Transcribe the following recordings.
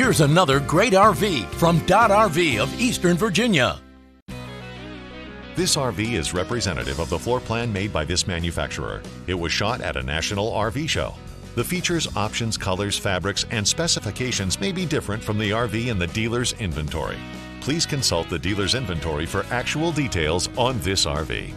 Here's another great RV from Dodd RV of Eastern Virginia. This RV is representative of the floor plan made by this manufacturer. It was shot at a national RV show. The features, options, colors, fabrics, and specifications may be different from the RV in the dealer's inventory. Please consult the dealer's inventory for actual details on this RV.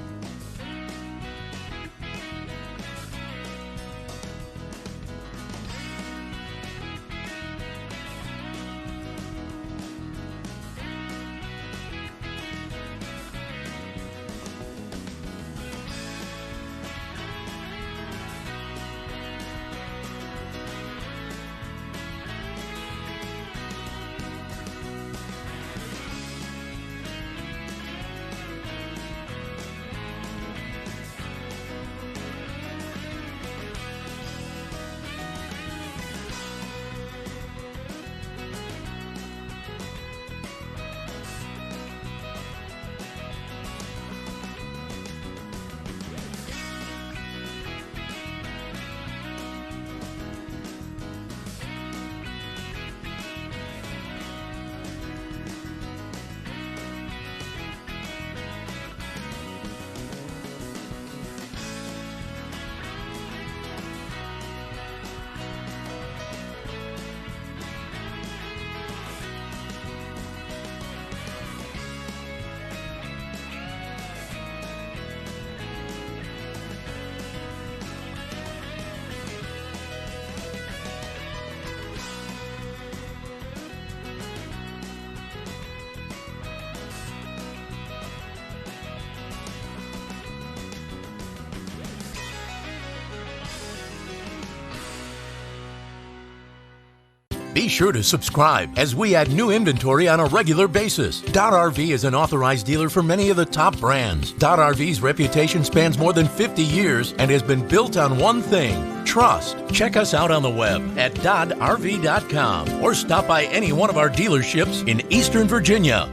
Be sure to subscribe as we add new inventory on a regular basis. Dodd RV is an authorized dealer for many of the top brands. Dodd RV's reputation spans more than 50 years and has been built on one thing: trust. Check us out on the web at doddrv.com or stop by any one of our dealerships in Eastern Virginia.